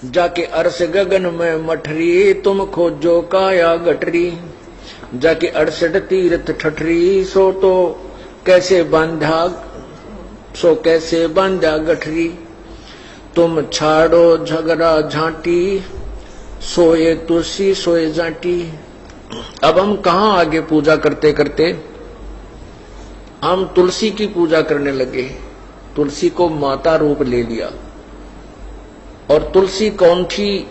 जाके अर्श गगन में मठरी, तुम खोजो काया गठरी। जाके 68 तीर्थ ठठरी, सो कैसे बांधा गठरी। तुम छाड़ो झगड़ा झांटी, सोए तुलसी सोए जाटी। अब हम कहां आगे पूजा करते करते हम तुलसी की पूजा करने लगे। तुलसी को माता रूप ले लिया। और तुलसी कौन थी?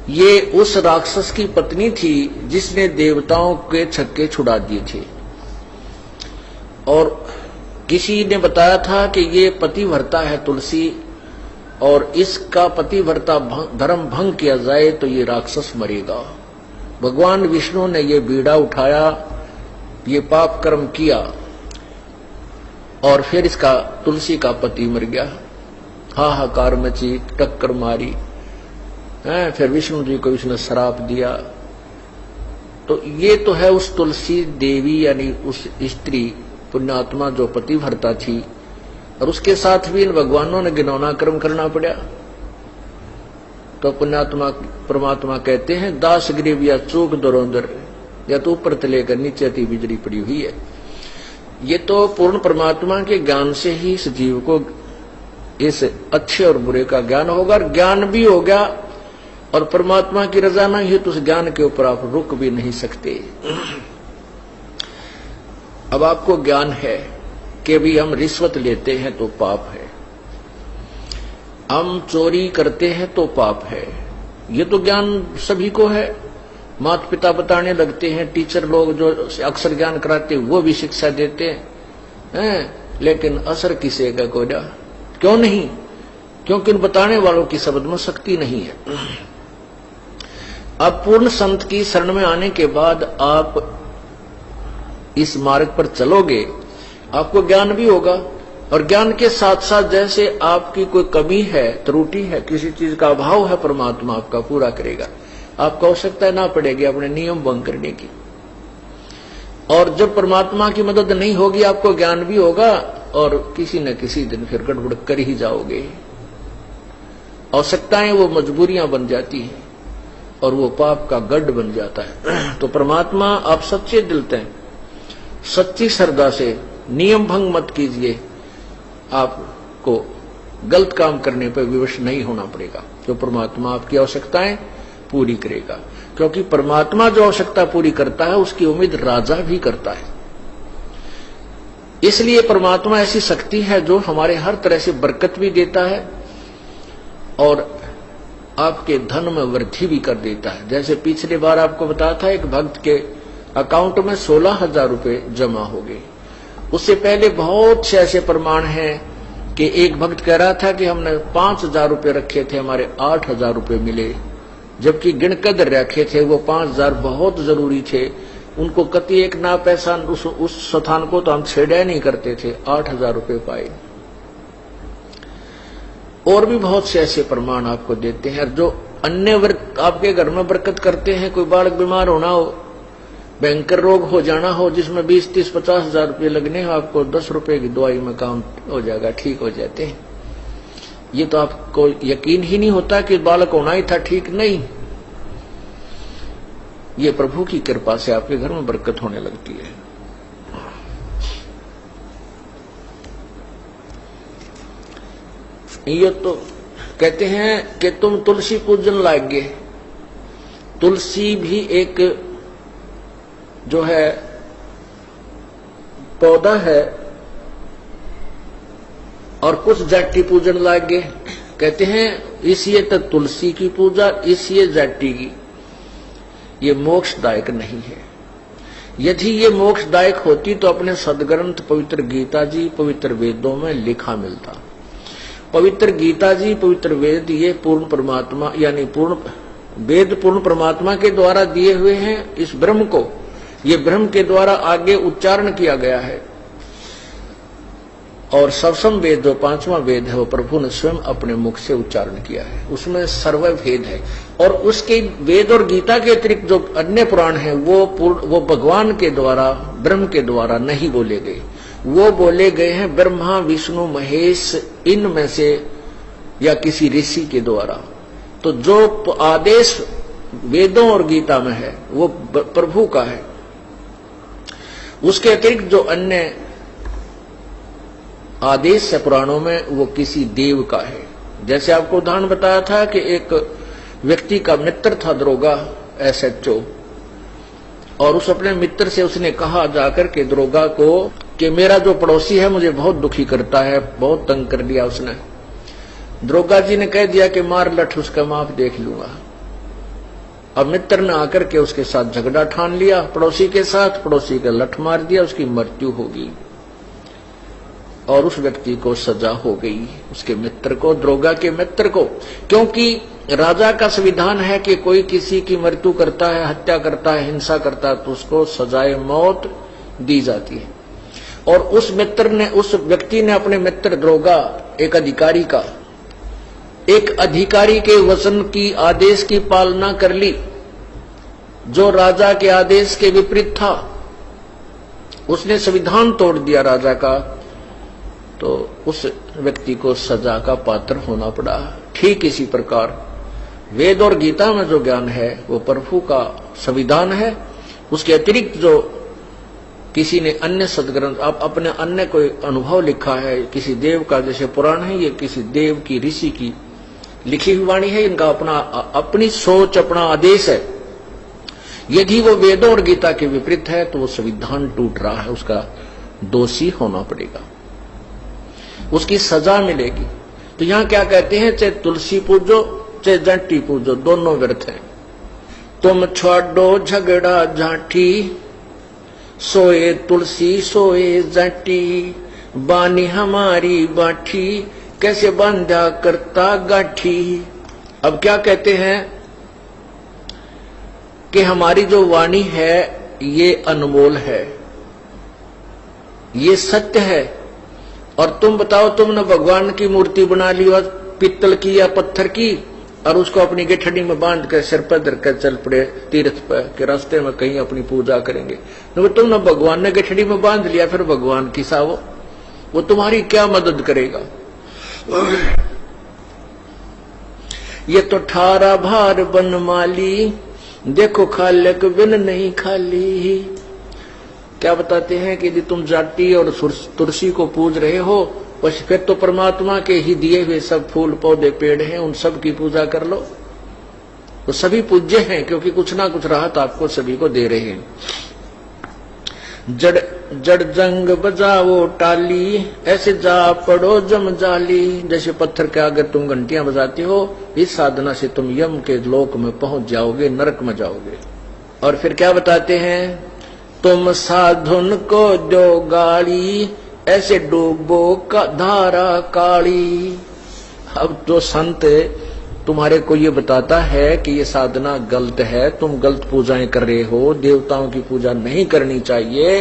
ये उस राक्षस की पत्नी थी जिसने देवताओं के छक्के छुड़ा दिए थे। और किसी ने बताया था कि ये पतिव्रता है तुलसी, और इसका पतिव्रता धर्म भंग किया जाए तो ये राक्षस मरेगा। भगवान विष्णु ने ये बीड़ा उठाया, ये पाप कर्म किया, और फिर इसका तुलसी का पति मर गया। हाहाकार मची, टक्कर मारी, फिर विष्णु जी को इसने श्राप दिया। तो ये तो है उस तुलसी देवी यानी उस स्त्री पुण्यात्मा जो पतिव्रता थी, और उसके साथ भी इन भगवानों ने घिनौना कर्म करना पड़ा। तो पुण्यात्मा परमात्मा कहते हैं, दास ग्रीव या चूक दरोंदर, या तो ऊपर से लेकर नीचे अति बिजली पड़ी हुई है। ये तो पूर्ण परमात्मा के ज्ञान से ही इस जीव को इस अच्छे और बुरे का ज्ञान होगा, और ज्ञान भी हो गया, और परमात्मा की रजा नहीं है तो उस ज्ञान के ऊपर आप रुक भी नहीं सकते। अब आपको ज्ञान है कि भी हम रिश्वत लेते हैं तो पाप है, हम चोरी करते हैं तो पाप है। ये तो ज्ञान सभी को है। माता पिता बताने लगते हैं, टीचर लोग जो अक्षर ज्ञान कराते हैं वो भी शिक्षा देते हैं, लेकिन असर किसी का कोई ना। क्यों नहीं? क्योंकि उन बताने वालों की शब्द में शक्ति नहीं है। अब पूर्ण संत की शरण में आने के बाद आप इस मार्ग पर चलोगे, आपको ज्ञान भी होगा, और ज्ञान के साथ साथ जैसे आपकी कोई कमी है, त्रुटि है, किसी चीज का अभाव है, परमात्मा आपका पूरा करेगा। आपको आवश्यकता ना पड़ेगी अपने नियम भंग करने की। और जब परमात्मा की मदद नहीं होगी, आपको ज्ञान भी होगा, और किसी न किसी दिन फिर गड़बड़ कर ही जाओगे। आवश्यकताएं वो मजबूरियां बन जाती हैं, और वो पाप का गढ़ बन जाता है। तो परमात्मा आप सच्चे दिल से, सच्ची श्रद्धा से नियम भंग मत कीजिए। आपको गलत काम करने पर विवश नहीं होना पड़ेगा, तो परमात्मा आपकी आवश्यकताएं पूरी करेगा। क्योंकि परमात्मा जो आवश्यकता पूरी करता है उसकी उम्मीद राजा भी करता है। इसलिए परमात्मा ऐसी शक्ति है जो हमारे हर तरह से बरकत भी देता है, और आपके धन में वृद्धि भी कर देता है। जैसे पिछली बार आपको बताया था, एक भक्त के अकाउंट में 16,000 रुपए जमा हो गए। उससे पहले बहुत से ऐसे प्रमाण हैं कि एक भक्त कह रहा था कि हमने 5,000 रुपए रखे थे, हमारे 8,000 रुपए मिले, जबकि गिनकर रखे थे वो 5,000 बहुत जरूरी थे। उनको कति एक ना पैसा उस स्थान को तो हम छेड़ा नहीं करते थे, 8,000 रुपए पाए। और भी बहुत से ऐसे प्रमाण आपको देते हैं। जो अन्य आपके घर में बरकत करते हैं, कोई बालक बीमार होना हो, भयंकर रोग हो जाना हो जिसमें 20, 30, 50,000 रुपये लगने हो, आपको 10 रुपए की दवाई में काम हो जाएगा, ठीक हो जाते हैं। ये तो आपको यकीन ही नहीं होता कि बालक होना ही था, ठीक नहीं। ये प्रभु की कृपा से आपके घर में बरकत होने लगती है। ये तो कहते हैं कि तुम तुलसी पूजन लागे। तुलसी भी एक जो है पौधा है, और कुछ जाति पूजन लागे। कहते हैं इसलिए तो तुलसी की पूजा, इसलिए जाति की, ये मोक्षदायक नहीं है। यदि ये मोक्षदायक होती तो अपने सदग्रंथ पवित्र गीता जी, पवित्र वेदों में लिखा मिलता। पवित्र गीता जी, पवित्र वेद, ये पूर्ण परमात्मा यानी पूर्ण वेद पूर्ण परमात्मा के द्वारा दिए हुए हैं। इस ब्रह्म को, ये ब्रह्म के द्वारा आगे उच्चारण किया गया है। और सवसम वेद जो 5वां वेद है वो प्रभु ने स्वयं अपने मुख से उच्चारण किया है, उसमें सर्वभेद है। और उसके वेद और गीता के अतिरिक्त जो अन्य पुराण है वो भगवान के द्वारा, ब्रह्म के द्वारा नहीं बोले गए, वो बोले गए हैं ब्रह्मा विष्णु महेश इनमें से या किसी ऋषि के द्वारा। तो जो आदेश वेदों और गीता में है वो प्रभु का है। उसके अतिरिक्त जो अन्य आदेश है पुराणों में वो किसी देव का है। जैसे आपको उदाहरण बताया था कि एक व्यक्ति का मित्र था दरोगा SHO, और उस अपने मित्र से उसने कहा जाकर के दरोगा को कि मेरा जो पड़ोसी है मुझे बहुत दुखी करता है, बहुत तंग कर दिया उसने। दरोगा जी ने कह दिया कि मार लठ उसका माफ देख लूंगा। अब मित्र ने आकर के उसके साथ झगड़ा ठान लिया पड़ोसी के साथ, पड़ोसी का लठ मार दिया, उसकी मृत्यु होगी और उस व्यक्ति को सजा हो गई, उसके मित्र को, दरोगा के मित्र को। क्योंकि राजा का संविधान है कि कोई किसी की मृत्यु करता है, हत्या करता है, हिंसा करता है तो उसको सजाए मौत दी जाती है। और उस मित्र ने, उस व्यक्ति ने अपने मित्र दरोगा एक अधिकारी के वचन की, आदेश की पालना कर ली जो राजा के आदेश के विपरीत था। उसने संविधान तोड़ दिया राजा का, तो उस व्यक्ति को सजा का पात्र होना पड़ा। ठीक इसी प्रकार वेद और गीता में जो ज्ञान है वो प्रभु का संविधान है। उसके अतिरिक्त जो किसी ने अन्य सदग्रंथ, आप अपने अन्य कोई अनुभव लिखा है किसी देव का, जैसे पुराण है, ये किसी देव की, ऋषि की लिखी हुई वाणी है, इनका अपनी सोच, अपना आदेश है। यदि वो वेदों और गीता के विपरीत है तो वो संविधान टूट रहा है, उसका दोषी होना पड़ेगा, उसकी सजा मिलेगी। तो यहां क्या कहते हैं, चाहे तुलसी पूजो चाहे जंटी पूजो, दोनों व्यर्थ हैं। तुम छोड़ो झगड़ा झांटी, सोए तुलसी सोए जंटी, बानी हमारी बाठी, कैसे बांधा करता गाठी। अब क्या कहते हैं कि हमारी जो वाणी है ये अनमोल है, ये सत्य है। और तुम बताओ, तुमने भगवान की मूर्ति बना ली और पित्तल की या पत्थर की, और उसको अपनी गठड़ी में बांध कर सिर पर धर कर चल पड़े तीर्थ पर के रास्ते में कहीं अपनी पूजा करेंगे। तो तुमने भगवान ने गठड़ी में बांध लिया, फिर भगवान की सावो, वो तुम्हारी क्या मदद करेगा। ये तो ठारा भार बनमाली, देखो खालक बिन नहीं खाली। क्या बताते हैं कि यदि तुम जाति और तुलसी को पूज रहे हो, बस फिर तो परमात्मा के ही दिए हुए सब फूल पौधे पेड़ हैं, उन सब की पूजा कर लो। तो सभी पूज्य हैं, क्योंकि कुछ ना कुछ राहत आपको सभी को दे रहे हैं। जड़ जंग बजाओ टाली, ऐसे जा पड़ो जम जाली। जैसे पत्थर के आगे तुम घंटियां बजाते हो, इस साधना से तुम यम के लोक में पहुंच जाओगे, नरक में जाओगे। और फिर क्या बताते हैं, तुम साधुन को दो गाली, ऐसे डूबो का धारा काली। अब जो संत तुम्हारे को ये बताता है कि ये साधना गलत है, तुम गलत पूजाएं कर रहे हो, देवताओं की पूजा नहीं करनी चाहिए,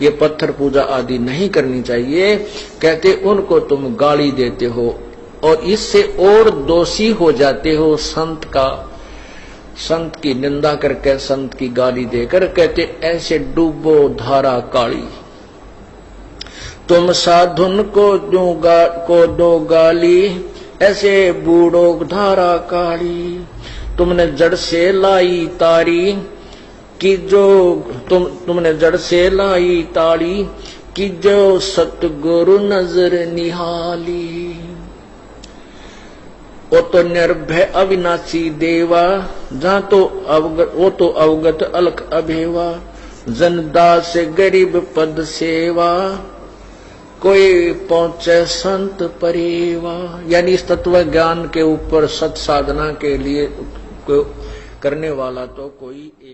ये पत्थर पूजा आदि नहीं करनी चाहिए, कहते उनको तुम गाली देते हो और इससे और दोषी हो जाते हो। संत की निंदा करके, संत की गाली देकर, कहते ऐसे डूबो धारा काली। तुम साधुन को दो गाली, ऐसे बूढ़ो धारा काली। तुमने जड़ से लाई तारी कि जो तुमने जड़ से लाई तारी कि जो सतगुरु नजर निहाली। वो तो निर्भय अविनाशी देवा, जहां तो अवगत अलख अभेवा। जनदास गरीब पद सेवा, कोई पहुंचे संत परेवा। यानी इस तत्व ज्ञान के ऊपर सत साधना के लिए करने वाला तो कोई एक